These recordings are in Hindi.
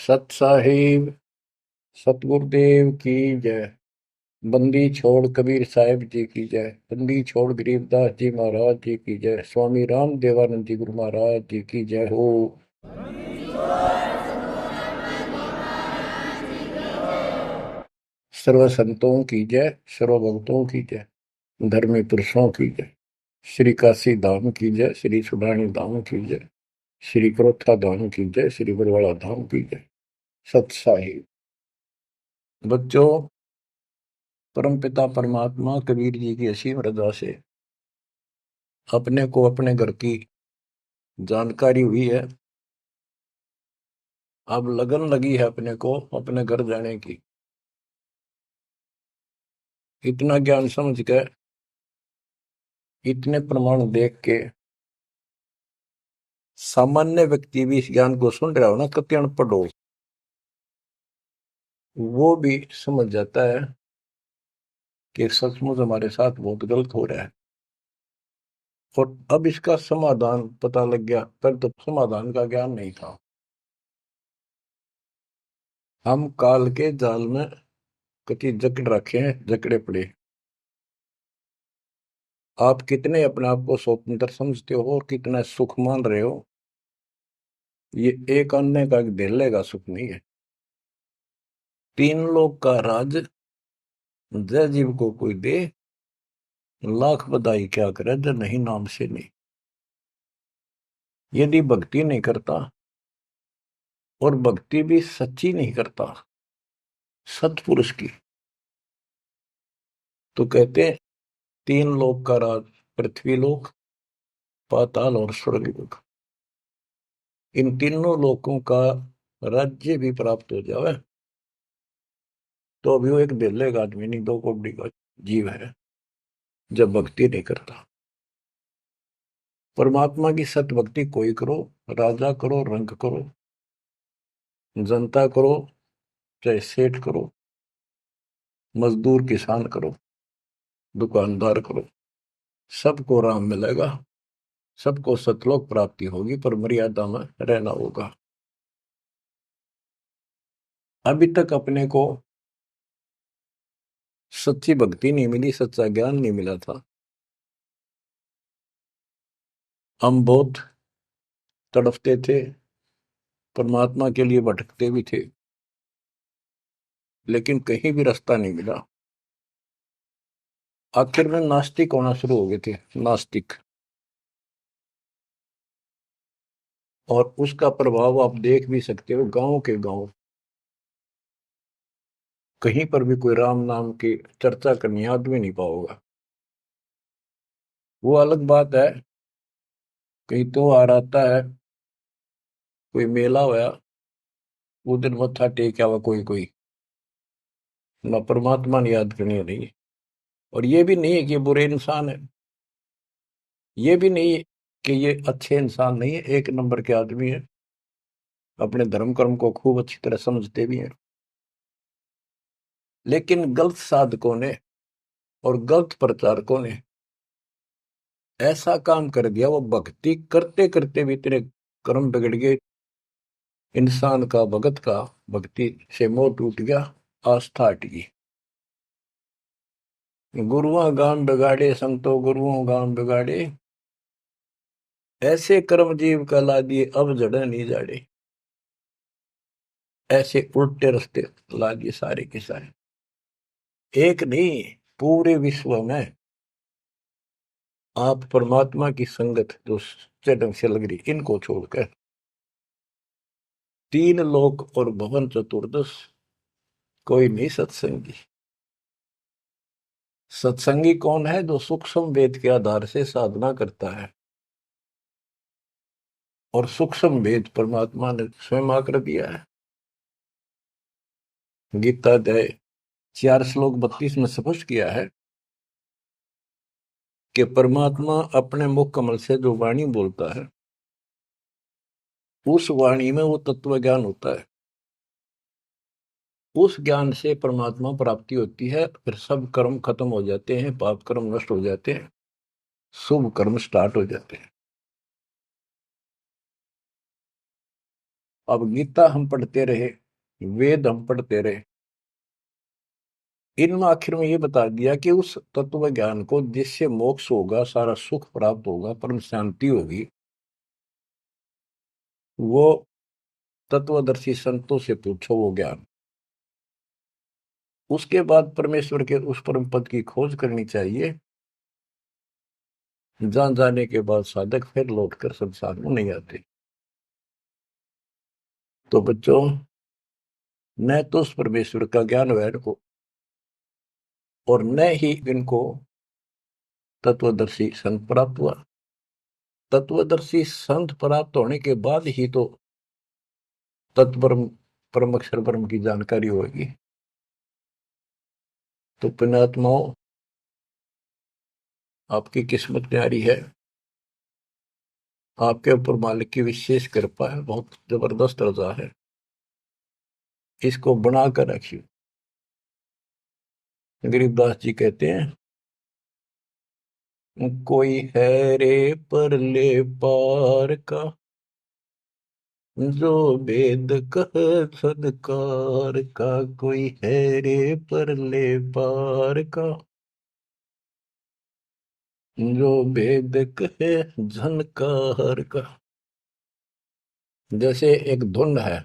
सत साहिब सतगुरुदेव की जय। बंदी छोड़ कबीर साहिब जी की जय। बंदी छोड़ गरीबदास जी महाराज जी की जय। स्वामी राम देवानंद जी गुरु महाराज जी की जय हो। सर्व संतों की जय, सर्व भक्तों की जय, धर्मी पुरुषों की जय। श्री काशी धाम की जय, श्री सुडानी धाम की जय, श्री क्रोथा धाम की जय, श्री बरवाड़ा धाम की जय। सत साहिब बच्चों, परमपिता परमात्मा कबीर जी की असीम रजा से अपने को अपने घर की जानकारी हुई है। अब लगन लगी है अपने को अपने घर जाने की। इतना ज्ञान समझ के, इतने प्रमाण देख के सामान्य व्यक्ति भी इस ज्ञान को सुन रहा हो ना, कति अनपढ़ हो, वो भी समझ जाता है कि सचमुच हमारे साथ बहुत गलत हो रहा है। और अब इसका समाधान पता लग गया, पर तो समाधान का ज्ञान नहीं था। हम काल के जाल में कति जकड़ रखे हैं, जकड़े पड़े। आप कितने अपने आप को स्वतंत्र समझते हो और कितना सुख मान रहे हो, ये एक अन्य का धेले का सुख नहीं है। तीन लोग का राज जय जीव को कोई दे, लाख बधाई क्या करे जो नहीं नाम से नहीं। यदि भक्ति नहीं करता और भक्ति भी सच्ची नहीं करता सत्पुरुष की, तो कहते हैं तीन लोक का राज, पृथ्वी लोक, पाताल और स्वर्ग लोक, इन तीनों लोकों का राज्य भी प्राप्त हो जाए तो अभी वो एक दिल्ले का आदमी नहीं, दो कोड़ी का जीव है जब भक्ति नहीं करता। परमात्मा की सत भक्ति कोई करो, राजा करो, रंग करो, जनता करो, चाहे सेठ करो, मजदूर किसान करो, दुकानदार करो, सबको राम मिलेगा, सबको सतलोक प्राप्ति होगी, पर मर्यादा में रहना होगा। अभी तक अपने को सच्ची भक्ति नहीं मिली, सच्चा ज्ञान नहीं मिला था। हम बहुत तड़फते थे, परमात्मा के लिए भटकते भी थे, लेकिन कहीं भी रास्ता नहीं मिला। आखिर में नास्तिक होना शुरू हो गए थे, नास्तिक। और उसका प्रभाव आप देख भी सकते हो, गांव के गांव कहीं पर भी कोई राम नाम की चर्चा करनी आदमी नहीं पाओगा। वो अलग बात है, कहीं तो आ रहता है, कोई मेला होया, वो दिन मत्था टेक आवा कोई कोई, ना परमात्मा ने याद करनी नहीं। और ये भी नहीं है कि ये बुरे इंसान है, ये भी नहीं है कि ये अच्छे इंसान नहीं है, एक नंबर के आदमी है, अपने धर्म कर्म को खूब अच्छी तरह समझते भी हैं। लेकिन गलत साधकों ने और गलत प्रचारकों ने ऐसा काम कर दिया, वो भक्ति करते करते भी इतने कर्म बिगड़ गए, इंसान का भगत का भक्ति से मोह टूट गया, आस्था हट गई। गुरुओं गांव बिगाड़े, संतों गुरुओं गांव बिगाड़े, ऐसे कर्म जीव का ला दिए अब जड़े नहीं जाड़े। ऐसे उल्टे रास्ते ला दिए सारे के सारे। एक नहीं, पूरे विश्व में आप परमात्मा की संगत जो सच्चे ढंग से लग रही, इनको छोड़कर तीन लोक और भवन चतुर्दश कोई नहीं सत्संगी। सत्संगी कौन है? जो सूक्ष्म वेद के आधार से साधना करता है, और सूक्ष्म वेद परमात्मा ने स्वयं आकर दिया है। गीता अध्याय 4 श्लोक 32 में स्पष्ट किया है कि परमात्मा अपने मुख कमल से जो वाणी बोलता है, उस वाणी में वो तत्व ज्ञान होता है। उस ज्ञान से परमात्मा प्राप्ति होती है, फिर सब कर्म खत्म हो जाते हैं, पाप कर्म नष्ट हो जाते हैं, शुभ कर्म स्टार्ट हो जाते हैं। अब गीता हम पढ़ते रहे, वेद हम पढ़ते रहे, इनमें आखिर में ये बता दिया कि उस तत्व ज्ञान को जिससे मोक्ष होगा, सारा सुख प्राप्त होगा, परम शांति होगी, वो तत्वदर्शी संतों से पूछो वो ज्ञान। उसके बाद परमेश्वर के उस परम पद की खोज करनी चाहिए, जान जाने के बाद साधक फिर लौटकर संसार में नहीं आते। तो बच्चों, न तो उस परमेश्वर का ज्ञान वैर को, और न ही इनको तत्वदर्शी संत प्राप्त हुआ। तत्वदर्शी संत प्राप्त होने के बाद ही तो तत्परम परम अक्षर परम की जानकारी होगी। तो पुण्यात्माओं, आपकी किस्मत न्यारी है, आपके ऊपर मालिक की विशेष कृपा है, बहुत जबरदस्त रजा है, इसको बनाकर रखिए। गरीबदास जी कहते हैं, कोई है रे परले पार का, जो वेद कह सदकार का। कोई है रे परले पार का, जो वेद कहे झनकार का। जैसे एक धुन है,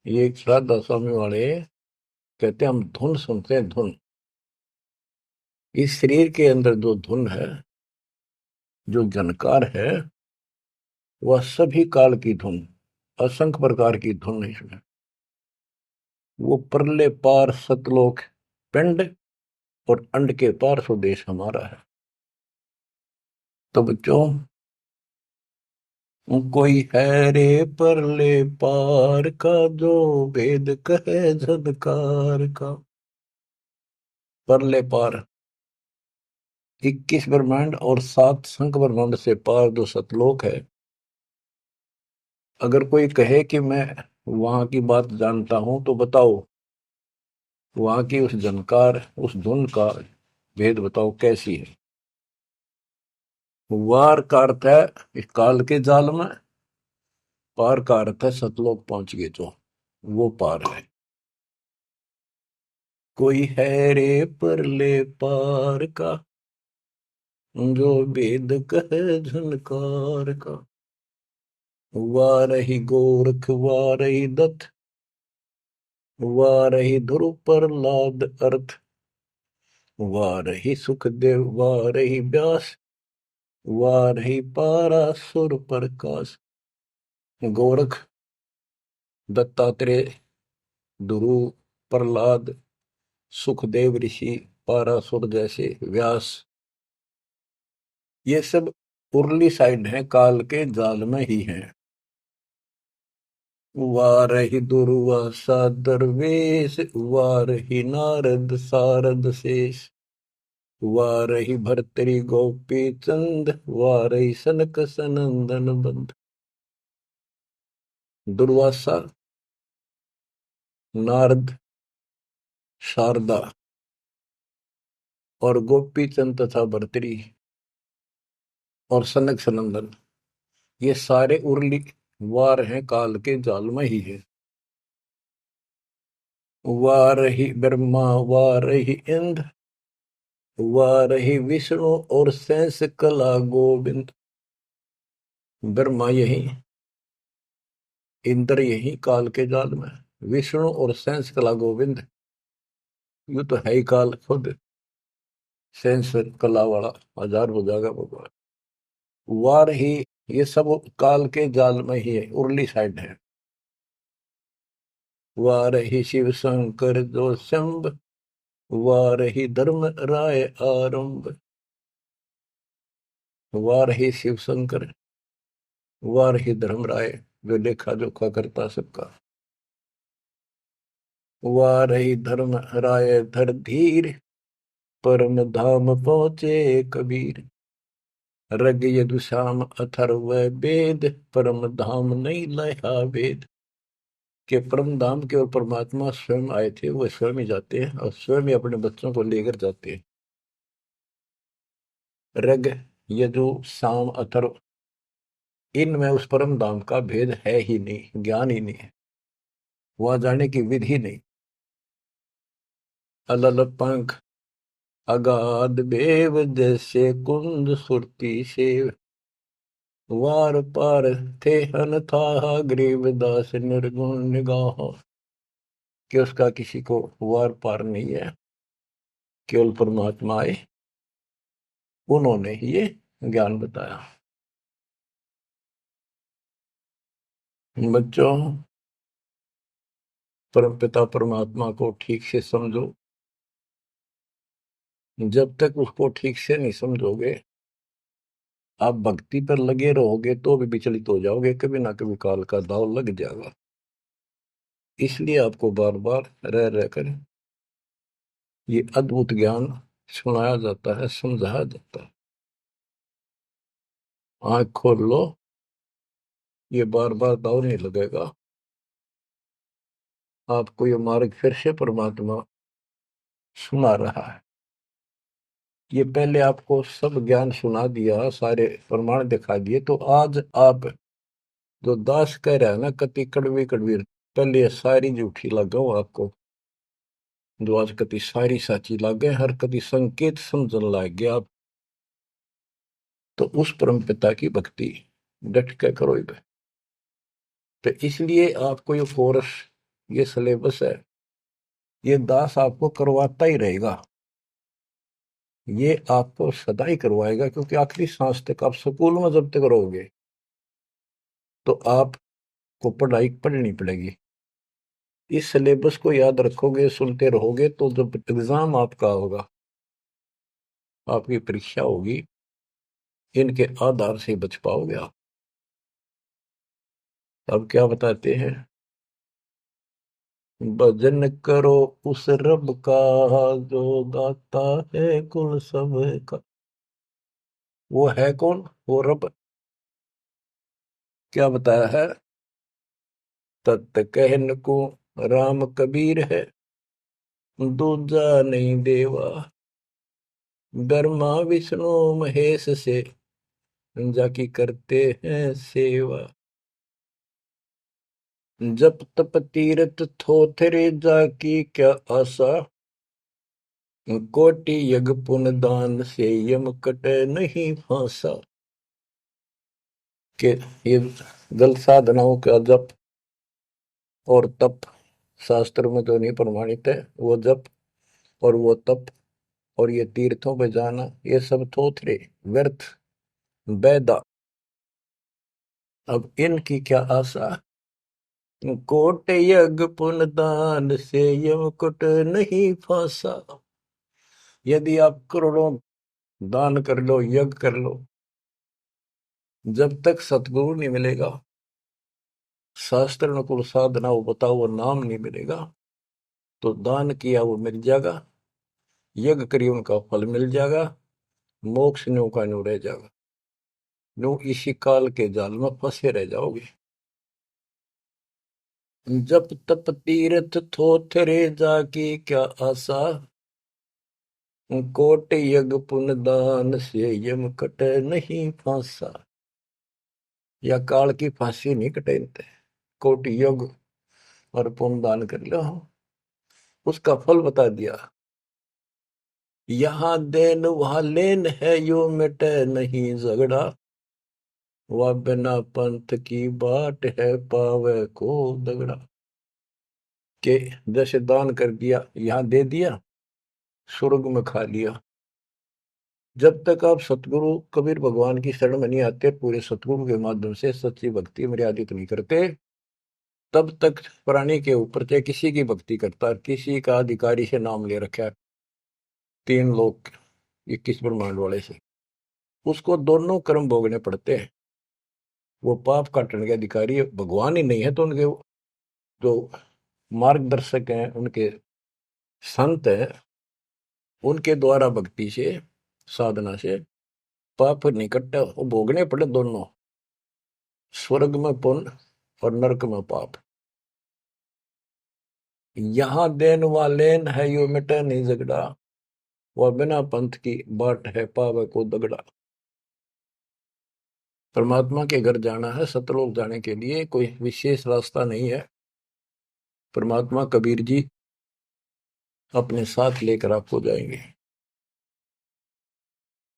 ये एक श्राद्धा स्वामी वाले कहते हैं, हम धुन सुनते हैं, धुन। इस शरीर के अंदर जो धुन है, जो झनकार है, वह सभी काल की धुन, असंख्य प्रकार की धुन है इसमें। वो परले पार सतलोक पिंड और अंड के पार स्वदेश हमारा है। तो बच्चों, कोई है रे परले पार का, जो वेद कहे झनकार का। परले पार 21 ब्रह्मांड और 7 संख ब्रह्मांड से पार जो सतलोक है, अगर कोई कहे कि मैं वहां की बात जानता हूं, तो बताओ वहां की उस झनकार, उस धुन का भेद बताओ कैसी है। वार का अर्थ है इस काल के जाल में, पार का अर्थ है सतलोक पहुंच गए जो, वो पार है। कोई है रे परले पार का, जो वेद कहे झनकार का। वारही गोरख वारही दत्त, वारही ध्रुव प्रहलाद अर्थ। वारही सुखदेव वारही व्यास, वारही पारासुर प्रकाश। गोरख, दत्तात्रेय, ध्रुव, प्रहलाद, सुखदेव ऋषि, पारासुर जैसे, व्यास, ये सब उर्ली साइड है, काल के जाल में ही है। वारही दुर्वासा दरवेश, वारही नारद सारद शेष। वारही भर्तरी गोपी चंद, वारही सनक सनंदन बंद। दुर्वासा, नारद, शारदा और गोपी चंद तथा भर्तरी और सनक सनंदन, ये सारे उर्ली वार हैं, काल के जाल में ही है। वारही ब्रह्मा वारही इंद्र, वारही विष्णु और शेष कला गोविंद। ब्रह्मा यही, इंद्र यही काल के जाल में, विष्णु और शेष कला गोविंद, यू तो है ही काल खुद, शेष कला वाला हजार हो जाएगा भगवान। वार ही, ये सब काल के जाल में ही है, उर्ली साइड है। वार ही शिव शंकर जो शंभ, वार ही धर्म राय आरंभ। वार ही शिव शंकर, वार ही धर्म राय, जो लेखा जोखा करता सबका। वार ही धर्म राय धर धीर, परम धाम पहुंचे कबीर। रग यदुश्याम अथर्व वेद, परम धाम नहीं लया वेद। के परम धाम के और परमात्मा स्वयं आए थे, वो स्वयं ही जाते हैं और स्वयं ही अपने बच्चों को लेकर जाते हैं। रग, यजु, साम, अथर्व, इनमें उस परम धाम का भेद है ही नहीं, ज्ञान ही नहीं है। वहां जाने की विधि नहीं। अलल पंख अगाध बेव, जैसे कुंद सुरती सेव। वार पार थे हन था, गरीबदास निर्गुण निगाह। कि उसका किसी को वार पार नहीं है, केवल परमात्मा आए, उन्होंने ही ये ज्ञान बताया। बच्चों, परमपिता परमात्मा को ठीक से समझो। जब तक उसको ठीक से नहीं समझोगे, आप भक्ति पर लगे रहोगे तो भी विचलित हो जाओगे, कभी ना कभी काल का दाव लग जाएगा। इसलिए आपको बार बार रह रहकर ये अद्भुत ज्ञान सुनाया जाता है, समझाया जाता है। आंख खोल लो, ये बार बार दाव नहीं लगेगा। आपको ये मार्ग फिर से परमात्मा सुना रहा है। ये पहले आपको सब ज्ञान सुना दिया, सारे प्रमाण दिखा दिए, तो आज आप जो दास कह रहा है ना, कति कड़वी कड़वी, पहले ये सारी झूठी लगा आपको, जो आज कति सारी साची लागे, हर कति संकेत समझन लग गया आप। तो उस परम पिता की भक्ति डट के करो इधर। तो इसलिए आपको ये कोर्स, ये सिलेबस है, ये दास आपको करवाता ही रहेगा। ये आपको सदा ही करवाएगा, क्योंकि आखिरी सांस तक आप स्कूल में जब तक रहोगे तो आपको पढ़ाई पढ़नी पड़ेगी। इस सिलेबस को याद रखोगे, सुनते रहोगे, तो जब एग्जाम आपका होगा, आपकी परीक्षा होगी, इनके आधार से बच पाओगे आप। अब क्या बताते हैं? भजन करो उस रब का, जो दाता है कुल सब का। वो है कौन? वो रब। क्या बताया है? तत् कहन को राम कबीर है, दूजा नहीं देवा। ब्रह्मा विष्णु महेश से, जाकी करते हैं सेवा। जप तप तीरथ थोथरे, जाकी क्या आशा। कोटि यज्ञ पुण्य दान से, यम कटे नहीं फांसा। के ये गलत साधनाओं का जप और तप शास्त्र में तो नहीं प्रमाणित है। वो जप और वो तप और ये तीर्थों पे जाना, ये सब थोथरे, व्यर्थ, बेदा। अब इनकी क्या आशा? कोट यज्ञ पुण्य दान से, यम कुट नहीं फांसा। यदि आप करोड़ों दान कर लो, यज्ञ कर लो, जब तक सतगुरु नहीं मिलेगा, शास्त्र अनुकूल साधना वो बताओ, वो नाम नहीं मिलेगा, तो दान किया वो मिल जाएगा, यज्ञ करिए उनका फल मिल जाएगा, मोक्ष न्यू का न्यू रह जाएगा। न्यू इसी काल के जाल में फंसे रह जाओगे। जप तप तीर्थ थोथरे, जाके क्या आशा। कोट यज्ञ पुण्य दान से, यम कटे नहीं फांसा। या काल की फांसी नहीं कटेते। कोट यज्ञ और पुण्य दान कर लो, उसका फल बता दिया। यहाँ देन वहां लेन है, यो मिटे नहीं झगड़ा। वह बिना पंथ की बाट है, पावे को दगड़ा। के जैसे दान कर दिया, यहाँ दे दिया, स्वर्ग में खा लिया। जब तक आप सतगुरु कबीर भगवान की शरण में नहीं आते, पूरे सतगुरु के माध्यम से सच्ची भक्ति मर्यादित नहीं करते, तब तक प्राणी के ऊपर चाहे किसी की भक्ति करता, किसी का अधिकारी से नाम ले रखा है, 3 लोग 21 ब्रह्मांड वाले से, उसको दोनों कर्म भोगने पड़ते हैं। वो पाप काटने के अधिकारी भगवान ही नहीं है, तो उनके जो मार्गदर्शक हैं, उनके संत हैं, उनके द्वारा भक्ति से, साधना से पाप नहीं कटता, वो भोगने पड़े दोनों, स्वर्ग में पुण्य और नरक में पाप। यहाँ देन वालेन है, यो मिटे नहीं झगड़ा। वह बिना पंथ की बाट है, पावे को दगड़ा। परमात्मा के घर जाना है, सतलोक जाने के लिए कोई विशेष रास्ता नहीं है। परमात्मा कबीर जी अपने साथ लेकर आपको जाएंगे।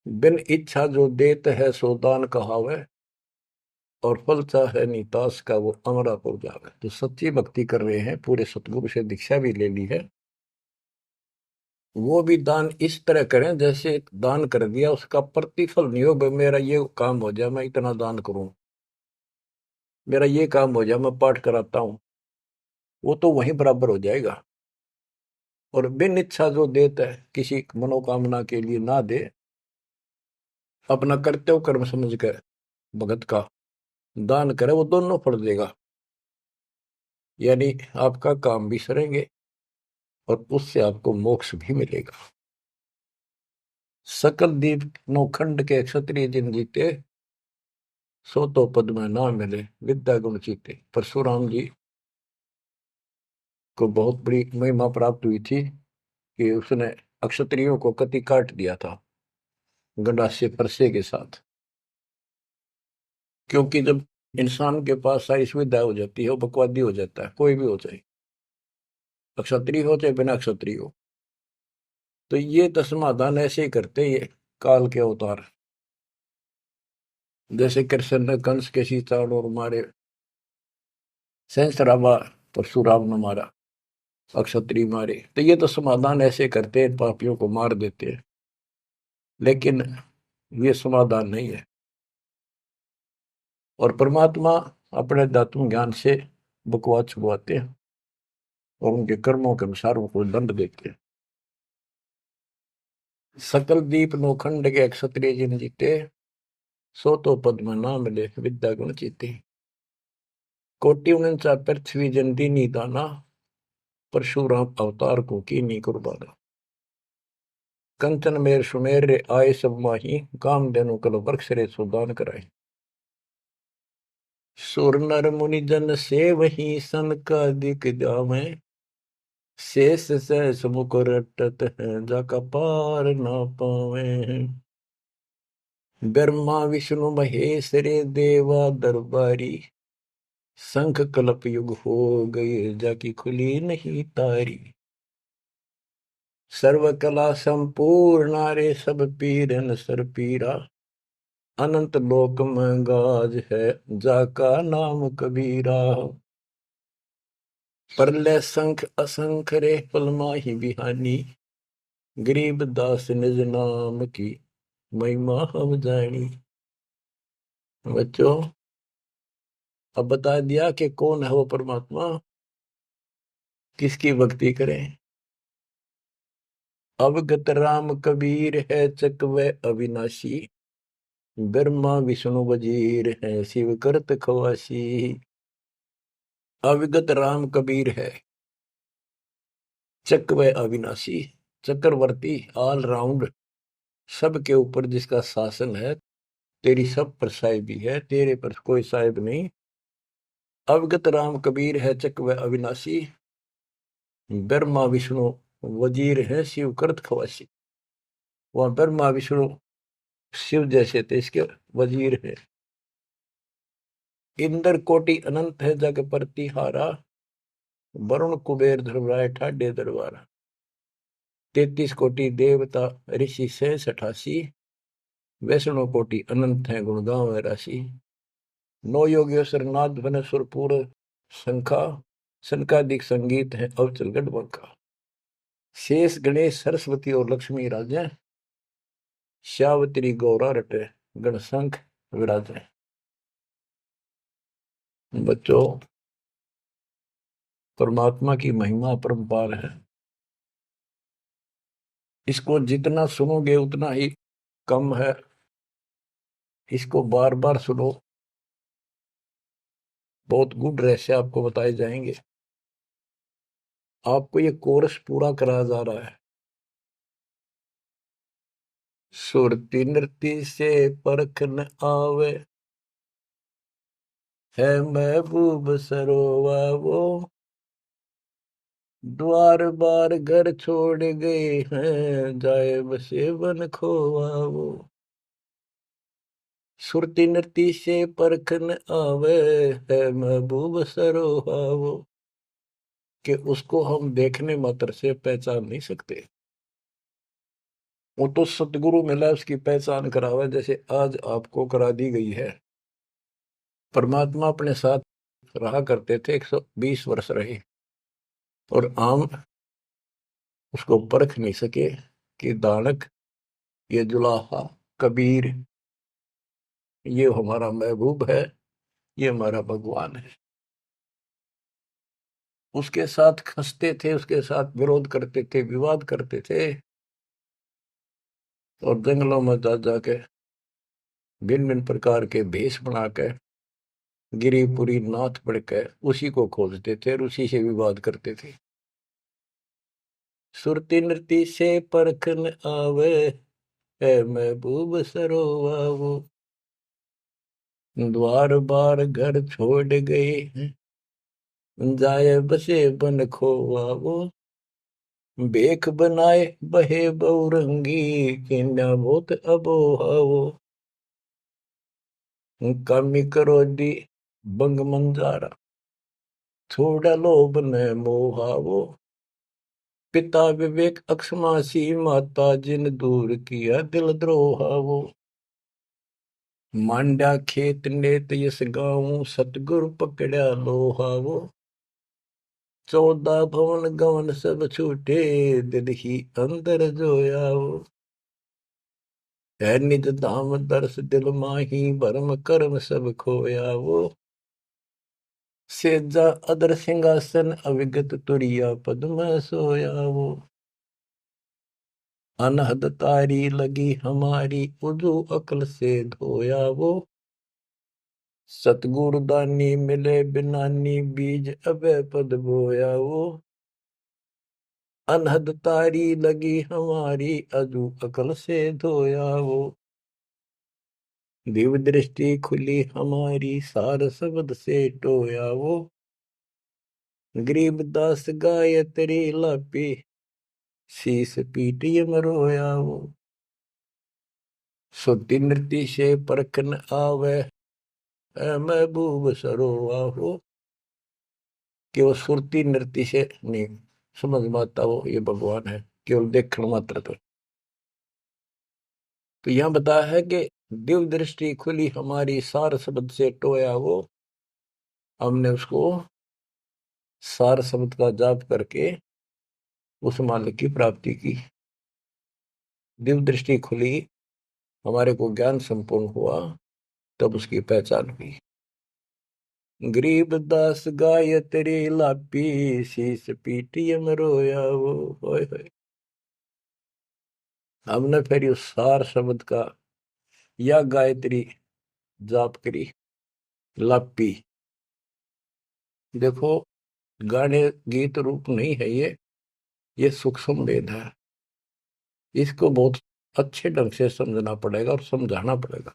बिन इच्छा जो देत है सो दान कहावे, और फल चाहे नितास का वो अमरा को जावे। तो सच्ची भक्ति कर रहे हैं, पूरे सतगुरु से दीक्षा भी ले ली है, वो भी दान इस तरह करें जैसे दान कर दिया उसका प्रतिफल नहीं हो। भाई मेरा ये काम हो जाए मैं इतना दान करूं, मेरा ये काम हो जाए मैं पाठ कराता हूं, वो तो वहीं बराबर हो जाएगा। और बिन इच्छा जो देता है, किसी मनोकामना के लिए ना दे, अपना कर्तव्य कर्म समझ कर भगत का दान करे, वो दोनों फल देगा। यानी आपका काम भी सरेंगे और उससे आपको मोक्ष भी मिलेगा। सकल दीप नौखंड के क्षत्रिय जिन जीते, सो तो पद में ना मिले विद्या गुण जीते। परशुराम जी को बहुत बड़ी महिमा प्राप्त हुई थी कि उसने अक्षत्रियों को कति काट दिया था गंडासे परसे के साथ। क्योंकि जब इंसान के पास सारी सुविधा हो जाती है, वो बकवादी हो जाता है, कोई भी हो चाहे अक्षत्रिय हो चाहे बिना अक्षत्रिय हो। तो ये तो समाधान ऐसे ही करते ये काल के अवतार। जैसे कृष्ण ने कंस के सीताड़ और मारे, सहस्रावा परशुराम ने मारा, अक्षत्रिय मारे। तो ये तो समाधान ऐसे करते हैं, पापियों को मार देते हैं। लेकिन ये समाधान नहीं है। और परमात्मा अपने दातुन ज्ञान से बकवाद छुड़वाते हैं और उनके कर्मों के अनुसार उनको दंड देते हैं। सकल दीप नौखंड के क्षत्रिय जिन जीते, सो तो पद में ना मिले विद्या गुण जीते। कोटि उनचा पृथ्वी जन दीनी दाना, परशुराम अवतार को कीनी कुर्बाना। कंचन मेर सुमेर रे आए सब माही, काम देनु कल वृक्ष रे सुदान कराए। सुर नर मुनि जन से वही सन का दिख जावे, शेष सहस मुख रटत है जाका पार ना पावे। ब्रह्मा विष्णु महेश रे देवा दरबारी, शंख कल्प युग हो गए जाकी खुली नहीं तारी। सर्व कला संपूर्ण रे सब पीरन सर पीरा, अनंत लोक में गाज है जाका नाम कबीरा। परले संख असंख रे पल माही बिहानी, गरीब दास निज नाम की महिमा हम जानी। बच्चों अब बता दिया कि कौन है वो परमात्मा, किसकी भक्ति करें। अवगत राम कबीर है चकवे अविनाशी, ब्रह्मा विष्णु वजीर है शिव करत खवासी। अविगत राम कबीर है, चकवे अविनाशी चक्रवर्ती, ऑल राउंड, सबके ऊपर जिसका शासन है, तेरी सब पर साहिबी है, तेरे पर कोई साहिब नहीं। अवगत राम कबीर है चकवे अविनाशी, ब्रह्मा विष्णु वजीर है शिव करत खवासी। वहां ब्रह्मा विष्णु शिव जैसे थे, इसके वजीर है। इंद्र कोटि अनंत है जग प्रतिहारा, वरुण कुबेर धर्मराय ठाडे दरबारा। 33 कोटि देवता ऋषि से 88, वैष्णव कोटि अनंत है गुण गाँव राशि। नौ योगेश्वर नाद बन सुरपुर शंखा, शंकादिक संगीत है अवचल गढ़बंका। शेष गणेश सरस्वती और लक्ष्मी राजे, श्यावत्री गौरा रटे गणशंख विराजे। बच्चों परमात्मा की महिमा परम्पार है, इसको जितना सुनोगे उतना ही कम है। इसको बार बार सुनो, बहुत गुड रहस्य आपको बताए जाएंगे। आपको ये कोर्स पूरा कराया जा रहा है। सुरती नृत्य से परख न आवे, है महबूब सरोवा वो, द्वार बार घर छोड़ गए हैं जाए बसे बन खोवा वो। सुरती नृत्य से परख न आवे, है महबूब सरोवा वो, कि उसको हम देखने मात्र से पहचान नहीं सकते। वो तो सतगुरु मिला उसकी पहचान करावे, जैसे आज आपको करा दी गई है। परमात्मा अपने साथ रहा करते थे, 120 वर्ष रहे, और आम उसको परख नहीं सके कि दानक, ये जुलाहा, कबीर, ये हमारा महबूब है, ये हमारा भगवान है। उसके साथ खसते थे, उसके साथ विरोध करते थे, विवाद करते थे, और जंगलों में जा जाके भिन्न भिन्न प्रकार के भेष बना के, गिरिपुरी नाथ पढ़ के उसी को खोजते थे और उसी से विवाद करते थे। सुरती नृत्य से परखन आवे, है महबूब सरोवा, द्वार बार घर छोड़ गए, जाए बसे बन खोवा, वो बेख बनाए बहे बहुरंगी, किन्या बहुत अबोहा, वो कामी करो दी बंग मंजारा, थोड़ा लोभ न मोहा, वो पिता विवेक अक्षमासी, माता जिन दूर किया दिल द्रोहा, वो मांडा खेत नेत यस गाऊं, सतगुरु पकड़ा लोहा, वो 14 भवन गवन सब छूटे, दिल ही अंदर जोया, वो है निज धाम दर्श दिल माही, भरम कर्म सब खोया, वो सेजा अदर सिंहासन अविगत तुरिया, पद में सोया, वो अनहद तारी लगी हमारी, उजू अकल से धोया, वो सतगुरु दानी मिले बिनानी, बीज अबे पद बोया, वो अनहद तारी लगी हमारी, अजू अकल से धोया, वो दिव्य दृष्टि खुली हमारी, सार शब्द से टोया, वो गरीबदास गायत्री लापी, शीस पीटी मरोया, वो सुती नृत्य से परखन आवे, ऐ महबूब सरोवा, हो कि वो सुरती नृत्य से नहीं समझ में आता वो ये भगवान है, केवल देखण मात्र। तो यहां बताया है कि दिव्य दृष्टि खुली हमारी, सार शब्द से टोया, वो हमने उसको सार शब्द का जाप करके उस मालिक की प्राप्ति की। दिव्य दृष्टि खुली, हमारे को ज्ञान संपूर्ण हुआ, तब उसकी पहचान हुई। गरीब दास गायत्री लापी, शीस पीटियम रोया, वो होय होय। हमने फिर उस सार शब्द का या गायत्री जाप करी, लापी। देखो, गाने गीत रूप नहीं है ये सूक्ष्म वेद है। इसको बहुत अच्छे ढंग से समझना पड़ेगा और समझाना पड़ेगा।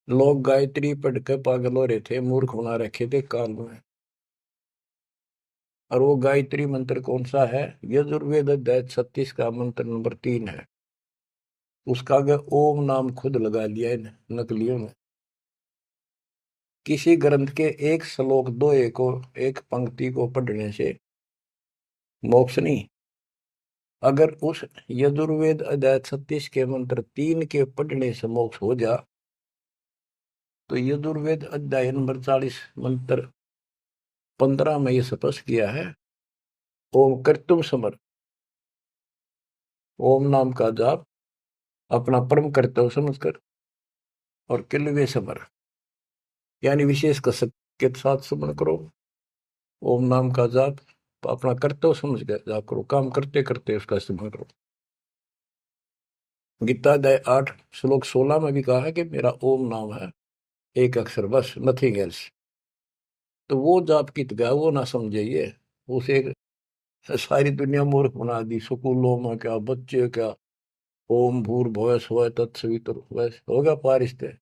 लोग गायत्री पढ़ के पागल हो रहे थे, मूर्ख बना रखे थे काल में। और वो गायत्री मंत्र कौन सा है? यजुर्वेद अध्याय 36 का मंत्र नंबर 3 है। उसका आगे ओम नाम खुद लगा लिया इन नकलियों ने। किसी ग्रंथ के एक श्लोक दो एक पंक्ति को पढ़ने से मोक्ष नहीं। अगर उस यजुर्वेद अध्याय 36 के मंत्र 3 के पढ़ने से मोक्ष हो जा, तो यजुर्वेद अध्याय नंबर 40 मंत्र 15 में यह स्पष्ट किया है, ओम कर्तुम समर, ओम नाम का जाप अपना परम कर्तव्य समझकर और किलवे समर यानी विशेष कसक के साथ सुमन करो। ओम नाम का जाप अपना कर्तव्य समझ कर जाप करो, काम करते करते उसका इस्तेमाल करो। गीता अध्याय 8 श्लोक 16 में भी कहा है कि मेरा ओम नाम है, एक अक्षर बस, नथिंग एल्स। तो वो जाप की गया वो ना समझिए, उसे सारी दुनिया मूर्ख बना दी। स्कूलों में क्या, बच्चे क्या, ओम भूर्भुवः स्वः तत्सवितुर्वरेण्यं होगा पारिस्ते,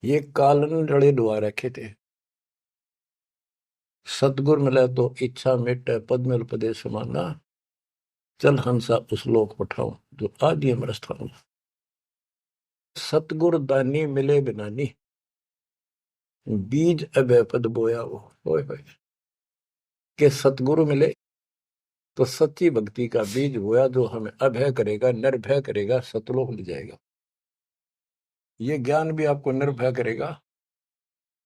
ये कालन रड़े डुआ रखे थे। सतगुर मिले तो इच्छा मिटे, पद मिल पदे समाना, चल हंसा उस लोक पठाऊं जो आदि अमर स्थान। सतगुर दानी मिले बिनानी, बीज अभय पद बोया, वो होय होय। कि सतगुरु मिले तो सच्ची भक्ति का बीज बोया, जो हमें अभय करेगा, निर्भय करेगा, सतलोक ले जाएगा। ये ज्ञान भी आपको निर्भय करेगा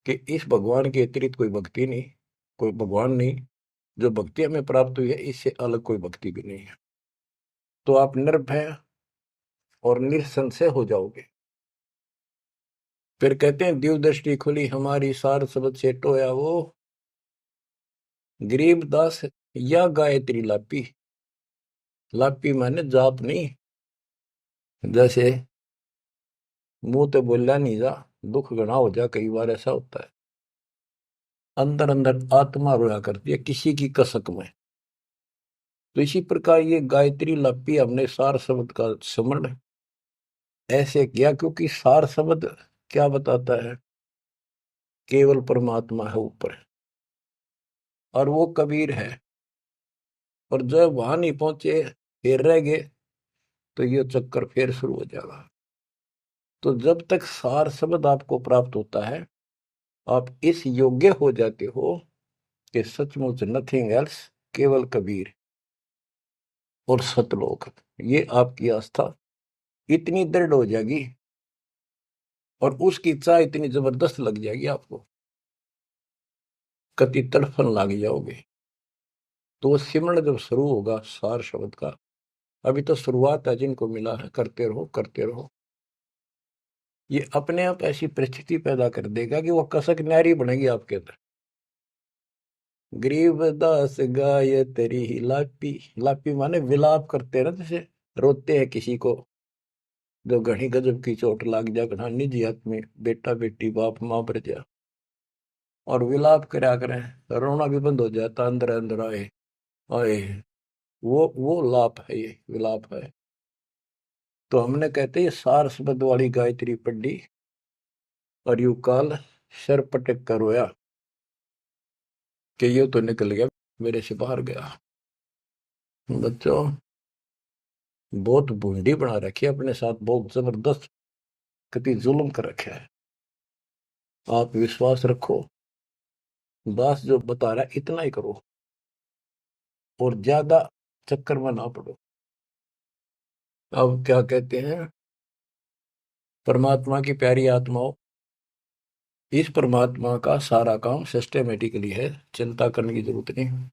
कि इस भगवान के अतिरिक्त कोई भक्ति नहीं, कोई भगवान नहीं। जो भक्ति हमें प्राप्त हुई है, इससे अलग कोई भक्ति भी नहीं है। तो आप निर्भय और निसंशय हो जाओगे। फिर कहते हैं, दिव्य दृष्टि खुली हमारी, सार शब्द से टोया वो, गरीबदास या गायत्री लापी। लापी माने जाप नहीं, जैसे मुंह तो बोला नहीं जा, दुख गणा हो जा, कई बार ऐसा होता है। अंदर अंदर आत्मा रोया करती है किसी की कसक में। तो इसी प्रकार ये गायत्री लापी हमने सार शब्द का स्मरण ऐसे किया, क्योंकि सार शब्द क्या बताता है? केवल परमात्मा है ऊपर, और वो कबीर है। और जब वहां नहीं पहुंचे, फिर रह गए, तो ये चक्कर फिर शुरू हो जाएगा। तो जब तक सार शब्द आपको प्राप्त होता है, आप इस योग्य हो जाते हो कि सचमुच नथिंग एल्स, केवल कबीर और सतलोक। ये आपकी आस्था इतनी दृढ़ हो जाएगी और उसकी चाह इतनी जबरदस्त लग जाएगी आपको, कति तड़फन लग जाओगे। तो वो सिमरण जब शुरू होगा सार शब्द का, अभी तो शुरुआत है, जिनको मिला है करते रहो करते रहो। ये अपने आप ऐसी परिस्थिति पैदा कर देगा कि वो कसक न्यारी बनेगी आपके अंदर। गरीबदास गाय तेरी ही लापी। लापी माने विलाप करते ना, जैसे रोते हैं किसी को जो घनी गजब की चोट लाग जा, घना निजी आदमी, बेटा बेटी बाप माँ बर जा, और विलाप करया करें, रोना भी बंद हो जाता, अंदर अंदर आए आए। वो लाप है, ये विलाप है। तो हमने कहते हैं सार शब्द वाली गायत्री पढ़ी और यू काल सर पटक कर रोया कि ये तो निकल गया, मेरे से बाहर गया। बच्चों, बहुत बूंदी बना रखी है अपने साथ, बहुत जबरदस्त कति जुल्म कर रखा है। आप विश्वास रखो, दास जो बता रहा है इतना ही करो, और ज्यादा चक्कर में ना पड़ो। अब क्या कहते हैं, परमात्मा की प्यारी आत्माओं, इस परमात्मा का सारा काम सिस्टमेटिकली है, चिंता करने की जरूरत नहीं।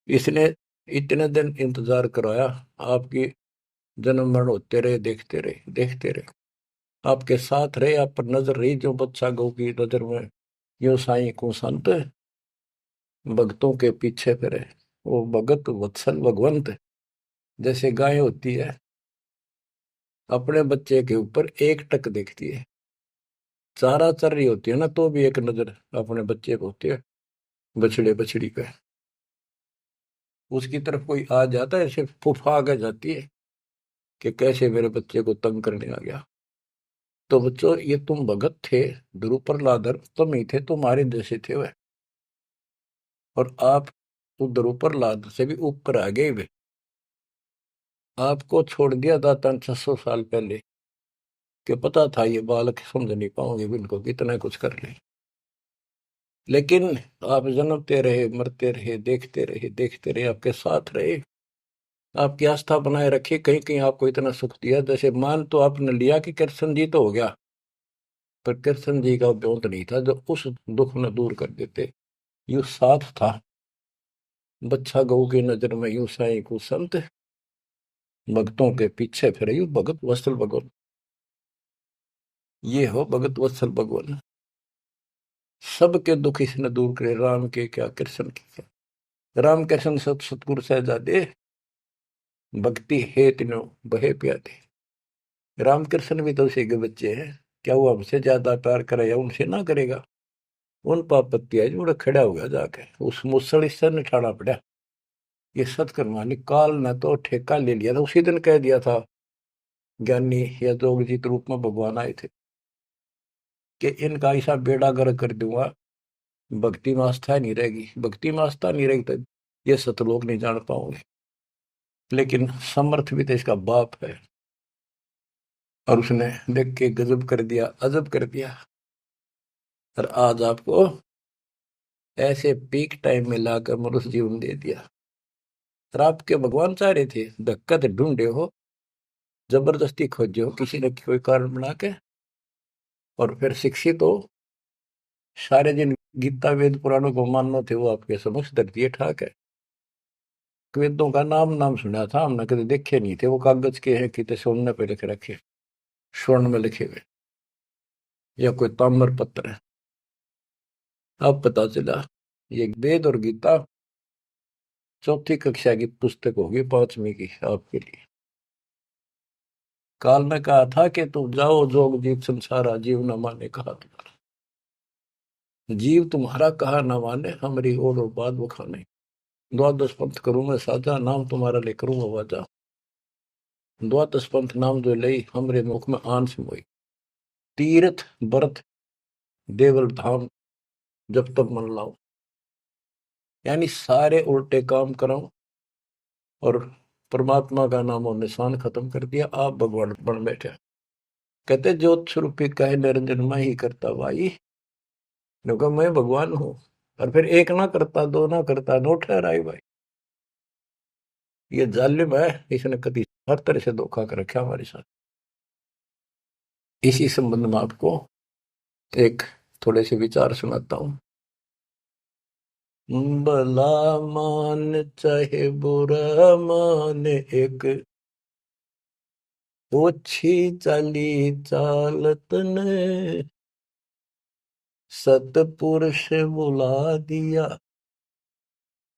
इसने इतने दिन इंतजार कराया, आपकी जन्म मरण होते रहे, देखते रहे देखते रहे, आपके साथ रहे, आप पर नजर रही, जो बच्चा गौ की नजर में यो साई को संत भक्तों के पीछे फिरे। वो भगत वत्सल भगवंत, जैसे गाय होती है अपने बच्चे के ऊपर एक टक देखती है, चारा चर रही होती है ना, तो भी एक नजर अपने बच्चे को होती है, बछड़े बछड़ी पे। उसकी तरफ कोई आ जाता है, ऐसे फुफा के जाती है कि कैसे मेरे बच्चे को तंग करने आ गया। तो बच्चों, ये तुम भगत थे, ध्रुव प्रहलादर तुम ही थे, तुम्हारे जैसे थे वह, और आप तो ध्रुव प्रहलाद से भी ऊपर आ गए वे। आपको छोड़ दिया था 600 साल पहले, कि पता था ये बालक समझ नहीं पाओगे, इनको कितना कुछ कर ले। लेकिन आप जन्मते रहे, मरते रहे, देखते रहे, आपके साथ रहे, आपकी आस्था बनाए रखी, कहीं कहीं आपको इतना सुख दिया। जैसे मान तो आपने लिया कि कृष्ण जी तो हो गया, पर कृष्ण जी का ब्योंत नहीं था जो उस दुख में दूर कर देते। यू साथ था, बच्चा गऊ की नजर में यू साई को संत, भक्तों के पीछे फिरे यू भगत वत्सल भगवान। ये हो भगत वत्सल भगवान, सबके दुख इसने दूर करे, राम के क्या कृष्ण के क्या। राम कृष्ण सब सतगुरु सहजादे, भक्ति है तीनों बहे प्यादे। रामकृष्ण भी तो उसी के बच्चे हैं, क्या वो हमसे ज्यादा प्यार करे या उनसे ना करेगा? उन पापत्ती है जो खड़ा हो गया जाके, उस मुसल इससे निठाना पड़ा। ये सतकर्मानी काल ने तो ठेका ले लिया था, उसी दिन कह दिया था ज्ञानी या जोगजीत रूप में भगवान आए थे कि इनका ऐसा बेड़ा गर्क कर दूंगा, भक्ति में आस्था नहीं रहेगी, भक्ति में आस्था नहीं रहेगी तो ये सतलोक नहीं जान पाओगे। लेकिन समर्थ भी तो इसका बाप है, और उसने देख के गजब कर दिया, अजब कर दिया। और आज आपको ऐसे पीक टाइम में लाकर मनुष्य जीवन दे दिया। और आपके भगवान चाह रहे थे धक्का तो ढूंढे हो, जबरदस्ती खोजे हो किसी न कोई कारण बना के, और फिर शिक्षित हो, सारे दिन गीता वेद पुराणों को मानना थे वो आपके समक्ष धर दिए ठाक है। वेदों का नाम नाम सुना था हमने, कभी देखे नहीं थे। वो कागज के हैं कि सोने पे लिख रखे, स्वर्ण में लिखे हुए, या कोई ताम्र पत्र है। अब पता चला ये वेद और गीता चौथी कक्षा की पुस्तक होगी, 5वीं की आपके लिए। काल ने कहा था कि तुम जाओ जोग जीव संसारा, जीव न माने कहा तुम्हारा। जीव तुम्हारा कहा न माने, हमारी और बात वो खाने। द्वादश पंथ करूं मैं साजा, नाम तुम्हारा ले करूं आवाजा। द्वादश पंथ नाम जो लई, हमरे मुख में आन से मोई। तीर्थ व्रत देवल धाम, जब तक मन लाओ। यानी सारे उल्टे काम कराऊं और परमात्मा का नाम और निशान खत्म कर दिया, आप भगवान बन बैठे। कहते ज्योत स्वरूपी कहे निरंजन मैं ही करता भाई, क्योंकि मैं भगवान हूं। और फिर एक ना करता, दो ना करता, नो ठहराई भाई। ये जालिम है, इसने कभी हर तरह से धोखा कर रखा हमारे साथ। इसी संबंध में आपको एक थोड़े से विचार सुनाता हूं। भला मान चाहे बुरा मान, एक ओछी चाली चालत ने सतपुरुष बुला दिया,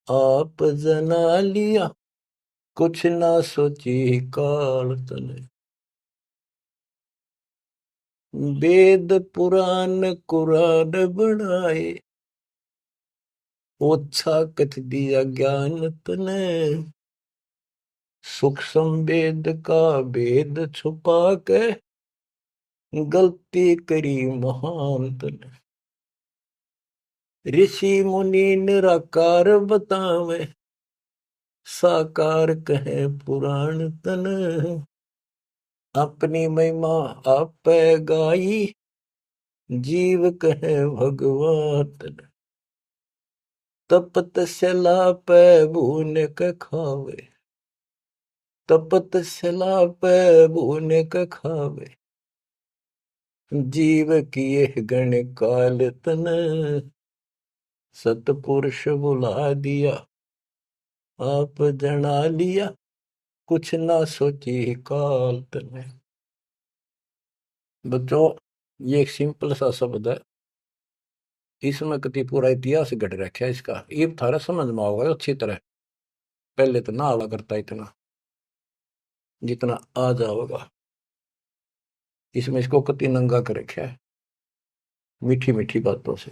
आप जना लिया, कुछ ना सोची काल तने। वेद पुराण कुरान बनाए, ओछा कथ दिया ज्ञान तने। सूक्ष्म वेद का भेद छुपा के, गलती करी महान तने। ऋषि मुनि निराकार बतावे, साकार कहे पुराण तन। अपनी महिमा आप गाई, जीव कहे भगवान तन। तपत सला पे भून के खावे, तपत सला पे भून के खावे। जीव किए गण काल तन, सतपुरुष बुला दिया, आप जना लिया, कुछ ना सोची काल तने। बच्चों, ये एक सिंपल सा शब्द है, इसमें कति पूरा इतिहास घट रखा है इसका। ये थारा समझ में आओगे अच्छी तरह। पहले तो ना आवा करता इतना जितना आ जाओगा। इसमें इसको कति नंगा कर रखा है मीठी मीठी बातों से।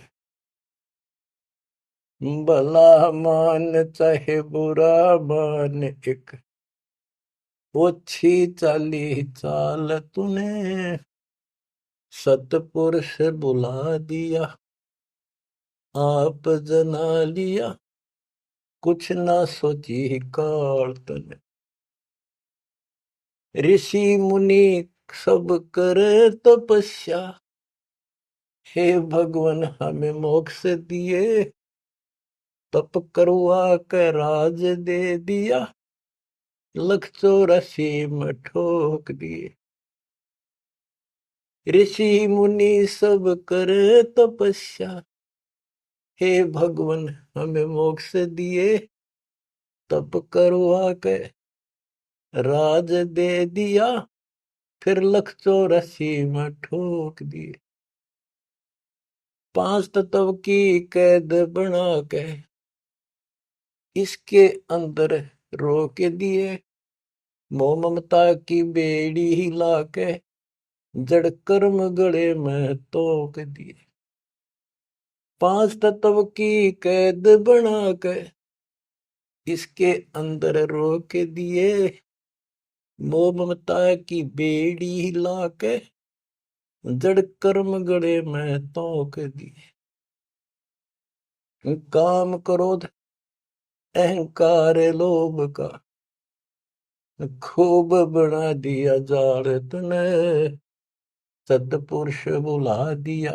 भला मान चाहे बुरा मान, एक ओछी चाली चाल तूने। सतपुरुष बुला दिया, आप जना लिया, कुछ ना सोची काल तने। ऋषि मुनि सब करे तपस्या, हे भगवान हमें मोक्ष दिए। तप करवा के राज दे दिया, 184 में ठोक दिए। ऋषि मुनि सब करे तपस्या, हे भगवान हमें मोक्ष दिए। तप करवा के राज दे दिया, फिर 184 में ठोक दिए। 5 तत्व की कैद बना के इसके अंदर रोक दिए। मोह ममता की बेड़ी हिला के जड़ कर्म गले में तोक दिए। 5 तत्व की कैद बना के इसके अंदर रोक दिए। मोह ममता की बेड़ी हिला के जड़ कर्म गले में तोक दिए। काम क्रोध अहंकार लोभ का खूब बना दिया जाल तने। सतपुरुष बुला दिया,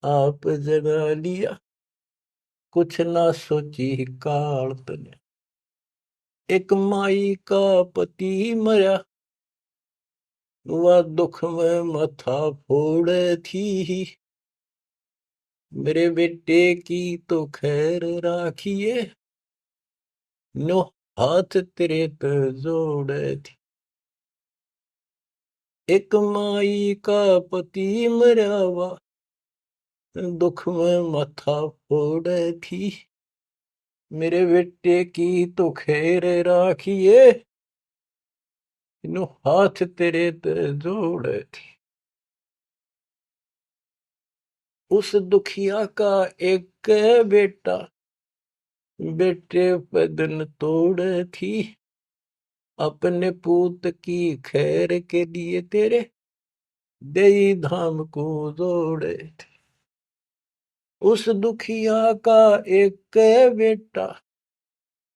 आप जना लिया, कुछ ना सोची काल तने। एक माई का पति मरा, वह दुख में माथा फोड़े थी। मेरे बेटे की तो खैर राखिए, नो हाथ तेरे पे जोड़े थी। एक माई का पति मरा, वह दुख में माथा फोड़े थी। मेरे बेटे की तो खैर राखिए, नो हाथ तेरे पे जोड़े थी। उस दुखिया का एक बेटा, बेटे पे दिन तोड़े थी। अपने पूत की खैर के लिए तेरे देई धाम को जोड़े थे। उस दुखिया का एक बेटा,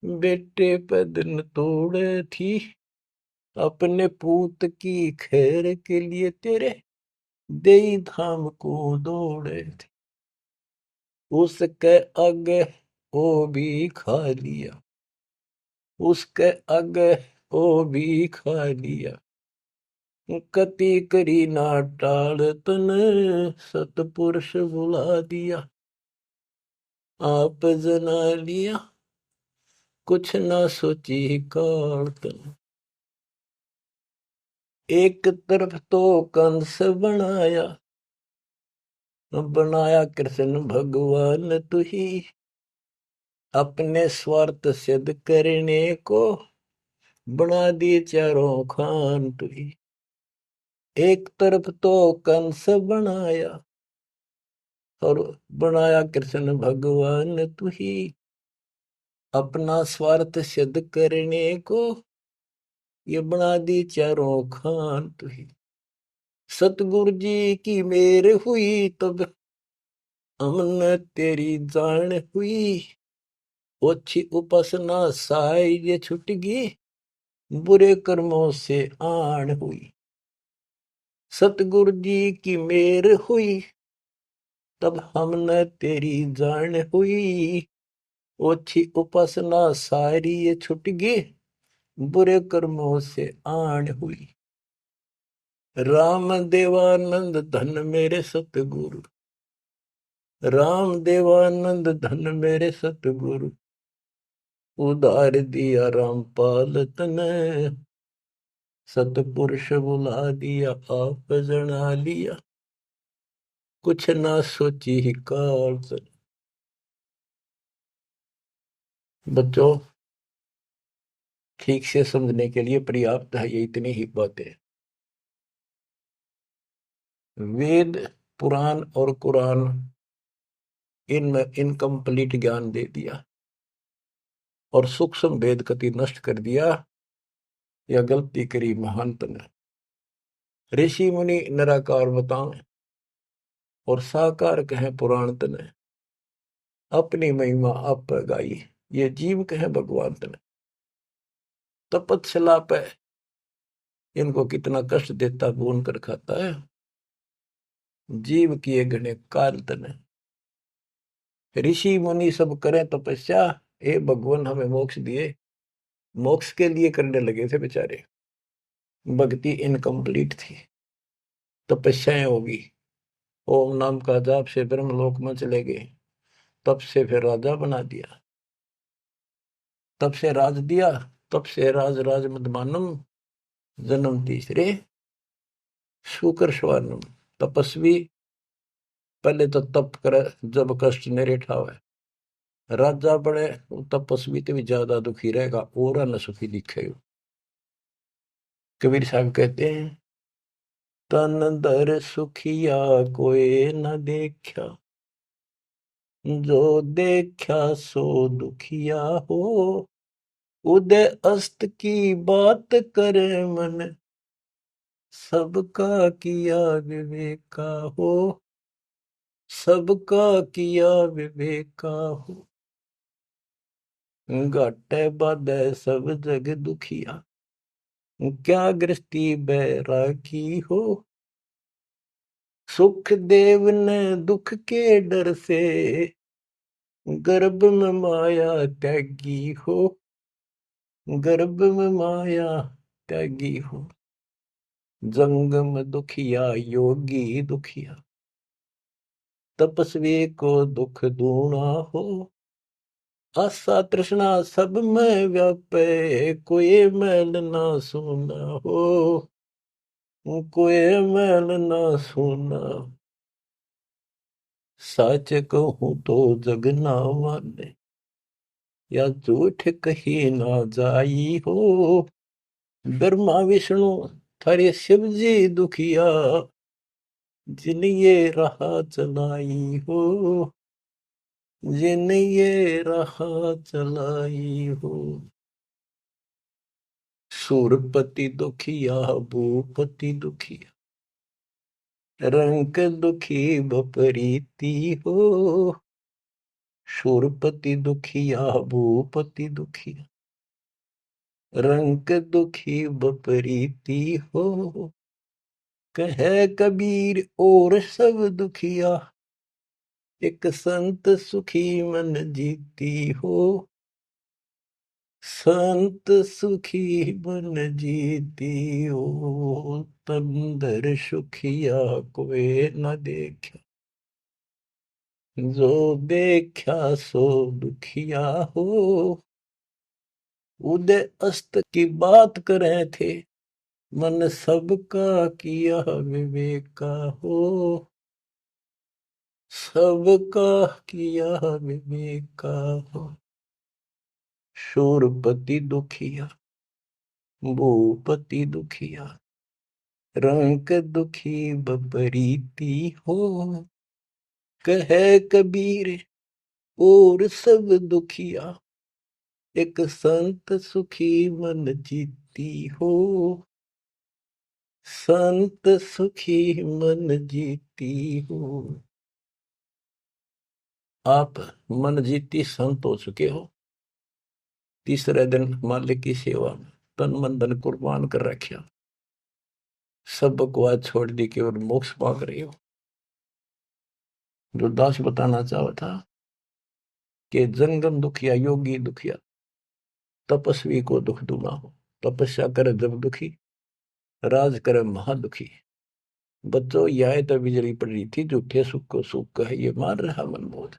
बेटे पे दिन तोड़े थी। अपने पूत की खैर के लिए तेरे देई धाम को दौड़े थे। उसके आगे वो भी खा लिया, उसके आगे वो भी खा लिया। कति करी ना टाल तने, सतपुरुष बुला दिया। आप जना लिया, कुछ ना सोची काल तने। एक तरफ तो कंस बनाया, बनाया कृष्ण भगवान तू ही। अपने स्वार्थ सिद्ध करने को बना दिए चारों खान तू ही। एक तरफ तो कंस बनाया, और बनाया कृष्ण भगवान तू ही। अपना स्वार्थ सिद्ध करने को ये बना दी चारों खान तू ही। सतगुरु जी की मेर हुई, तब हमने तेरी जान हुई। ओछी उपासना साई ये छुट गई, बुरे कर्मों से आन हुई। सतगुरु जी की मेर हुई, तब हमने तेरी जान हुई। ओछी उपासना सारी ये छुट गई, बुरे कर्मों से आन हुई। राम देवानंद धन मेरे सतगुरु, राम देवानंद धन मेरे सतगुरु। उधार दिया रामपाल तने, सतपुरुष बुला दिया आप जना लिया। कुछ ना सोची ही काल तने। बच्चों, ठीक से समझने के लिए पर्याप्त है ये इतनी ही बातें। वेद, पुराण और कुरान, इनमें इनकम्प्लीट ज्ञान दे दिया और सूक्ष्म भेद कति नष्ट कर दिया। या गलती करी महंत ने। ऋषि मुनि निराकार बताएं और साकार कहें पुराण तने। अपनी महिमा आप गाई, ये जीव कहें भगवान तने। तपस्या पे इनको कितना कष्ट देता, भून कर खाता है। जीव किए गणे काल तने। ऋषि मुनि सब करें तपस्या, हे भगवान हमें मोक्ष दिए। मोक्ष के लिए करने लगे थे बेचारे, भक्ति इनकम्प्लीट थी। तपस्याएं होगी, ओम नाम का जाप से ब्रह्मलोक में चले गए। तब से फिर राजा बना दिया, तब से राज दिया, तब से राज राज मदमानम। जन्म तीसरे शुकर स्वानम। तपस्वी पहले तो तप करे जब कष्ट नेरे ठावे। राजा बने तपस्वी तो भी ज्यादा दुखी रहेगा और न सुखी दिखेगा। कबीर साहब कहते हैं, तन दर सुखिया कोई न देखा, जो देखा सो दुखिया हो। उदय अस्त की बात करे मन, सबका किया विवेका हो। सबका किया विवेका हो। घाटे बाधे सब जग दुखिया, क्या गृहस्थी बैरागी हो। सुख देव ने दुख के डर से, गर्भ में माया त्यागी हो, गर्भ में माया त्यागी हो, जंग में दुखिया योगी दुखिया, तपस्वी को दुख दूना हो, आशा तृष्णा सब में व्यापे, कोई मैल ना सुना हो, कोई मैल ना सुना। सच कहूं तो जग ना माने, या झूठ कही ना जाई हो, ब्रह्मा विष्णु थारे शिव जी दुखिया, जिन ये राह चलाई हो, जिन ये राह चलाई हो। सूरपति दुखिया भूपति दुखिया, रंक दुखी बपरीती हो, सूरपति दुखिया भूपति दुखिया, रंक दुखी बपरीती हो। कहे कबीर और सब दुखिया, एक संत सुखी मन जीती हो, संत सुखी मन जीती हो। तंदर सुखिया कोई न देखा, जो देखा सो दुखिया हो। उदय अस्त की बात करे थे, मन सबका किया विवेका हो, सबका किया विवेका हो। शूरपति दुखिया भूपति दुखिया, रंक दुखी बपरीती हो। कहे कबीर और सब दुखिया, एक संत सुखी मन जीती हो, संत सुखी मन जीती हो। आप मन जीती संत हो चुके हो। तीसरे दिन मालिक की सेवा में तन मन धन कुर्बान कर रखा, सब बकवास छोड़ दी, केवल मोक्ष मांग रही हो। जो दास बताना चाहा था कि जंगम दुखिया योगी दुखिया, तपस्वी को दुख दूना हो। तपस्या करे जब दुखी, राज करे महादुखी। बच्चों यह तो बिजली पड़ रही थी, झूठे सुख को सुख कहे ये मान रहा मनमोद।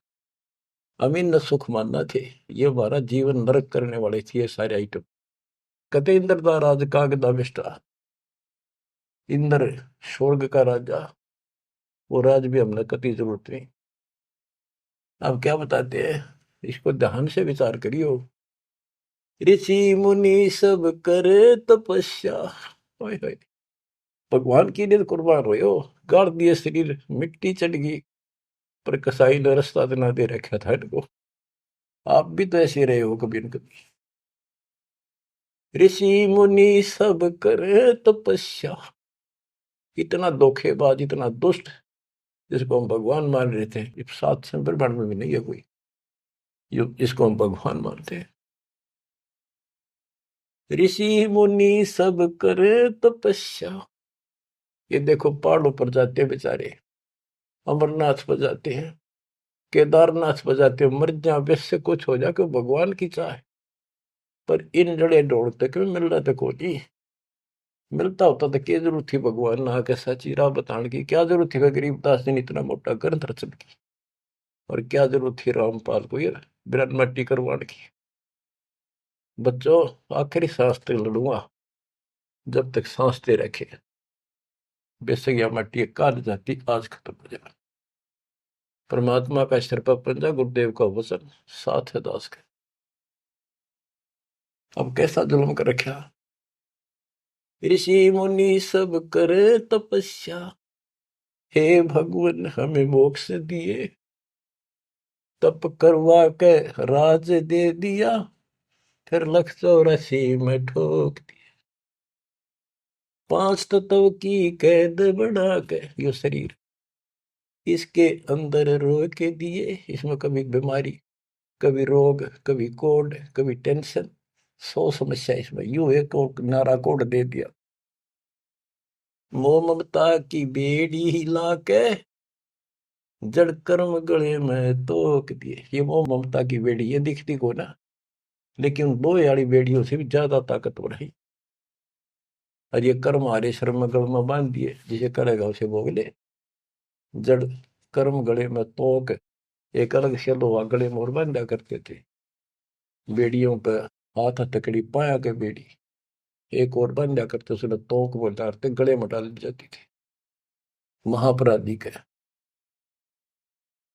अमीन न सुख मानना थे, ये हमारा जीवन नरक करने वाले थे ये सारे आइटम। कते इंद्र का राज कागदा विष्टा, इंद्र स्वर्ग का राजा, वो राज भी हमने कति जरूरत नहीं। अब क्या बताते हैं, इसको ध्यान से विचार करियो। ऋषि मुनि सब करे तपस्या, ओए होए, भगवान की लिए कुर्बान हो, गाड़ दिए शरीर, मिट्टी चढ़ गई, पर कसाई ने रास्ता ना दे रखा था इनको। आप भी तो ऐसे रहे हो कभी न कभी। ऋषि मुनि सब करे तपस्या, इतना धोखेबाज, इतना दुष्ट, जिसको हम भगवान मान रहे थे, ये सात से ब्रह्मांड में भी नहीं है कोई इसको हम भगवान मानते हैं। ऋषि मुनि सब करे तपस्या, ये देखो पहाड़ों पर जाते हैं बेचारे, अमरनाथ पर जाते हैं, केदारनाथ पर जाते हैं, मर जा बेस से कुछ हो जाए, भगवान की चाह। पर इन जड़े ढोड़ते क्यों मिल रहा था कोई, मिलता होता तो क्या जरूरत थी भगवान ना के सच्ची राह बताने की, क्या जरूरत थी गरीबदास जी ने इतना मोटा ग्रंथ रचन की, और क्या जरूरत थी रामपाल को ये बिरन मट्टी करवाने की। बच्चों आखिरी सांस तक लड़ूंगा, जब तक सांस दे रखे, बेशक यह मट्टी काट जाती आज खत्म हो जाए। परमात्मा का सिर पर पंजा, गुरुदेव का वचन साथ है दास का। अब कैसा जुल्म कर रखा, ऋषि मुनि सब करे तपस्या, हे भगवान हमें मोक्ष दिए, तप करवा के राज दे दिया, फिर 184 में ठोक दिया। 5 तत्व की कैद बना के यो शरीर, इसके अंदर रोक के दिए। इसमें कभी बीमारी, कभी रोग, कभी कोड, कभी टेंशन, 100 समस्या इसमें। यू एक नारा कोड दे दिया, मोह ममता की बेड़ी हिला के जड़ कर्म गले में तोक दिए। ये वो ममता की बेड़ी, ये दिखती को ना, लेकिन उन दो यारी बेड़ियों से भी ज्यादा ताकतवर है। और ये कर्म हमारे शर्म गल में बांध दिए, जिसे करेगा उसे भोग ले। जड़ कर्म गले में तोक, एक अलग से लोहा गले में और बांधा करते थे बेड़ियों पर, हाथ हथकड़ी पाया के बेड़ी एक और बांधा करते, उसने तोक वो डालते गले में डाल दी जाती थी। महापराधी का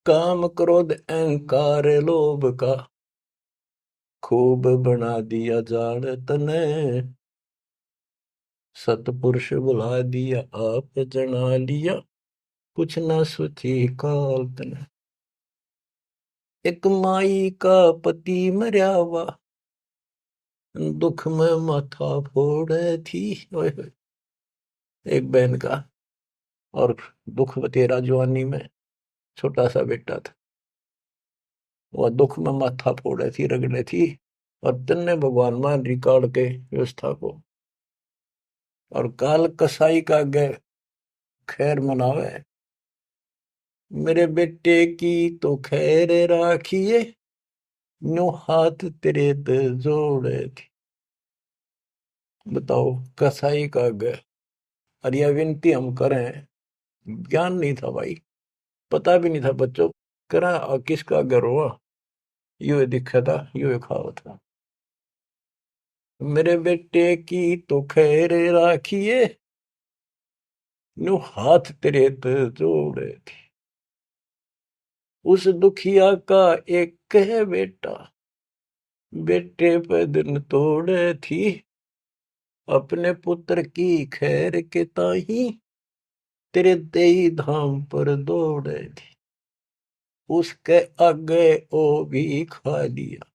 काम क्रोध अहंकार लोभ का खूब बना दिया जान तने, सतपुरुष बुला दिया आप जना लिया, कुछ न सोची काल तने। एक माई का पति मरया हुआ, दुख में माथा फोड़े थी। ओए होए। एक बहन का, और दुख तेरा जवानी में छोटा सा बेटा था, वह दुख में माथा फोड़े थी, रगड़े थी। और तन्ने भगवान मान रिकॉर्ड के व्यवस्था को, और काल कसाई का गए खैर मनावे, मेरे बेटे की तो खैर राखिए, नो हाथ तेरे ते जोड़े थी। बताओ, कसाई का गए। और यह विनती हम करें, ज्ञान नहीं था भाई, पता भी नहीं था बच्चों, करा और किसका घर हुआ, यू दिखा था, यू खावा था। मेरे बेटे की तो खैर राखिए, नो हाथ तेरे ते जोड़े थी। उस दुखिया का एक है बेटा, बेटे पे दिन तोड़े थी, अपने पुत्र की खैर के ताही, तेरे देई धाम पर दौड़े थी। उसके आगे ओ भी खा लिया,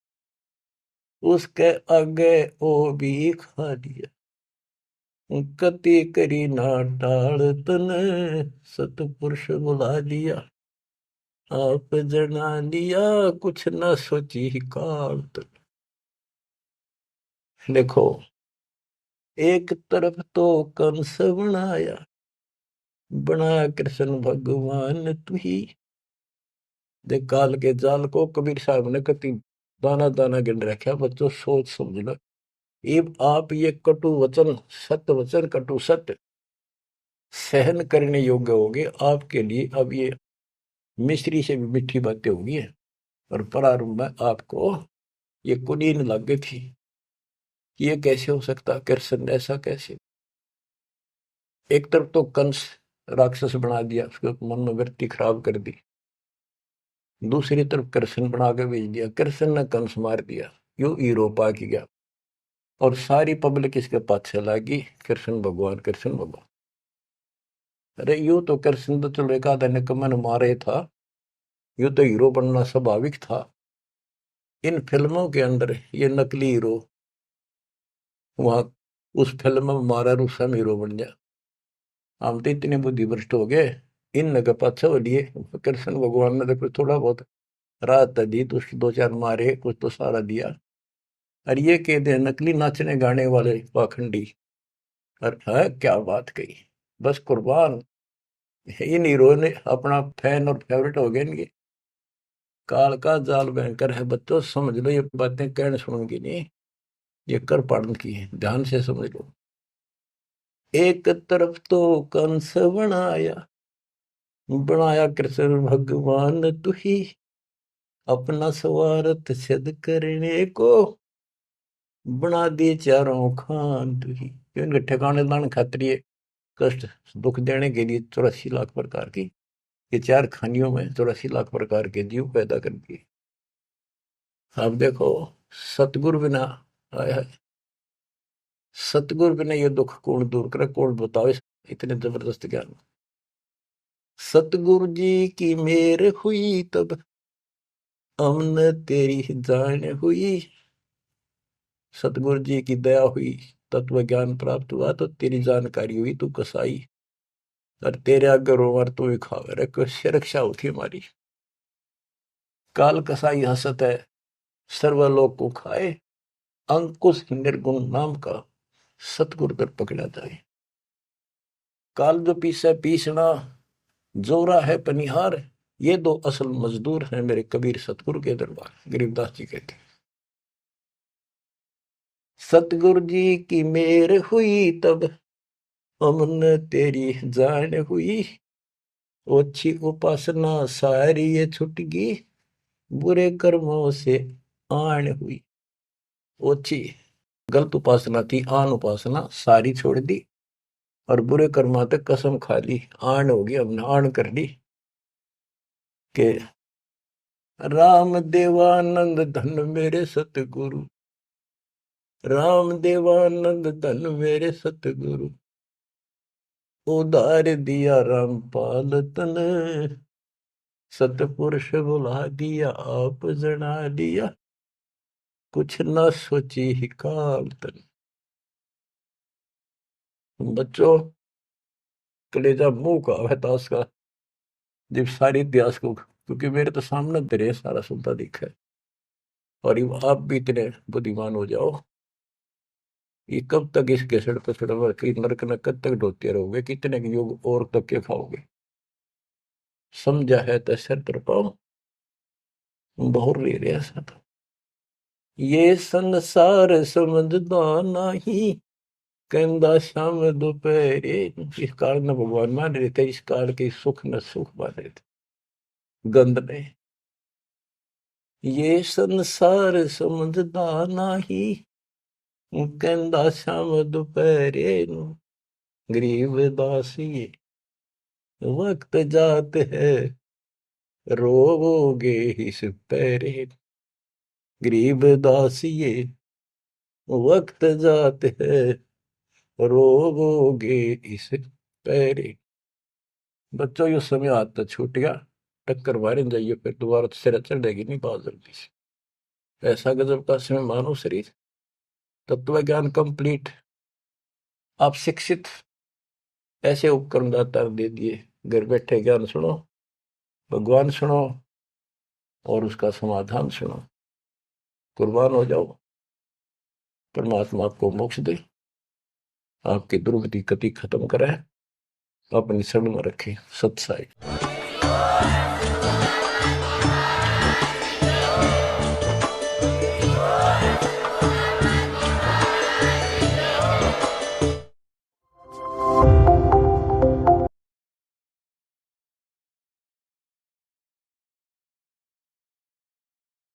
उसके आगे ओ भी खा लिया, कति करी ना टाल तने, सतपुरुष बुला लिया आप जना लिया, कुछ न सोची काल तन। देखो, एक तरफ तो कंस बनाया, बनाया कृष्ण भगवान तू ही। देख काल के जाल को कबीर साहब ने कति दाना दाना गिन रखा, बच्चों सोच समझ लो। अब आप ये कटु वचन, सत्य वचन कटु सत्य सहन करने योग्य होगे आपके लिए। अब ये मिश्री से भी मीठी बातें होगी, और प्रारंभ में आपको ये कुनीन लग गई थी, ये कैसे हो सकता, कृष्ण ऐसा कैसे। एक तरफ तो कंस राक्षस बना दिया, उसके मन में वृत्ति खराब कर दी, दूसरी तरफ कृष्ण बना के भेज दिया, कृष्ण ने कंस मार दिया, यो हीरो पा की गया। और सारी पब्लिक इसके पाछे लगी, कृष्ण भगवान कृष्ण भगवान। अरे यूं तो कृष्ण तो चलो एक आधा निकम्मन मारे था, यूं तो हीरो बनना स्वाभाविक था। इन फिल्मों के अंदर ये नकली हीरो, वहां उस फिल्म में मारा रूसम हीरो बन गया। हम तो इतने बुद्धि भ्रष्ट हो गए, इन के पाछे हो लिए। कृष्ण भगवान ने देखो थोड़ा बहुत राहत दी, तो उसके दो चार मारे, कुछ तो सारा दिया। और ये कहते हैं नकली नाचने गाने वाले पाखंडी, और है क्या बात कही, बस कुर्बान। इन हीरो ने अपना फैन और फेवरेट हो गए इनके। काल का जाल भयंकर है बच्चों, समझ लो, ये बातें कहने सुनूंगी नहीं, ये कर पाड़न की है, ध्यान से समझ लो। एक तरफ तो कंस बनाया, बनाया कृष्ण भगवान तू ही, अपना स्वार्थ सिद्ध करने को बना दिए चारों खान तू ही। इनके ठिकाने लाने खातिर ये कष्ट दुख देने के लिए 84 लाख प्रकार की, ये चार खानियों में 84 लाख प्रकार के जीव पैदा कर दिए। अब देखो, सतगुरु बिना, आया है, सतगुरु बिना ये दुख कौन दूर करे, कौन बताओ इतने जबरदस्त ज्ञान। सतगुरु जी की मेर हुई तब, अमन तेरी जान हुई। सतगुरु जी की दया हुई, तत्व ज्ञान प्राप्त हुआ, तो तेरी जानकारी हुई, तू कसाई, और तेरे आगे रोवर तू ही खावे रे, कैसे रक्षा होती हमारी। काल कसाई हसत है, सर्वलोक को खाए, अंकुश निर्गुण नाम का सतगुरु पर पकड़ा जाए। काल जो पीसे पीसना, जोरा है पनिहार, ये दो असल मजदूर हैं मेरे कबीर सतगुरु के दरबार। गरीबदास जी कहते हैं, सतगुरु जी की मेर हुई तब हमने तेरी जान हुई, ओछी उपासना सारी ये छुट गई, बुरे कर्मों से आन हुई। ओछी गलत उपासना थी, आन उपासना सारी छोड़ दी, और बुरे कर्मा तक कसम खा ली, आन होगी, हमने आन कर ली के राम देवानंद धन मेरे सतगुरु, राम देवानंद धन मेरे सतगुरु, उधार दिया रामपाल तन, सतपुरुष बुला दिया आप जना दिया, कुछ न सोची ही काल तन। बच्चों कलेजा मुंह का है ताश का, जब सारी इतिहास को, क्योंकि मेरे तो सामने तेरे सारा सुनता दिखा है। और ये आप भी इतने बुद्धिमान हो जाओ, ये कब तक इस घसड़ पसड़ में नरक न कब तक ढोते रहोगे, कितने योग और तक के खाओगे। समझा है तो सर तर पाओ, बहुर ले रहे सब। ये संसार समझदा नहीं, कहंदा शाम दोपहरे, इस काल न भगवान मान रहे थे, इस काल के सुख न सुख मान रहे थे, गंद में। ये संसार समझदा नहीं, कहंदा शाम दोपहरे, गरीब दासी वक्त जात है, रोगे इस पैरे, गरीब दासिये वक्त जात है, रोगे इस पैरे। बच्चों ये समय आता छूट गया, टक्कर मारे जाइए, फिर दोबारा तो सिर चढ़ेगी नहीं बहुत जल्दी से। ऐसा गजब का समय मानो शरीर, तत्व ज्ञान कंप्लीट, आप शिक्षित, ऐसे उपकरण दाता दे दिए, घर बैठे ज्ञान सुनो, भगवान सुनो, और उसका समाधान सुनो, कुर्बान हो जाओ, परमात्मा आपको मोक्ष दे, आपकी दुर्गति कति खत्म करे, अपनी शरण में रखे। सत्साई।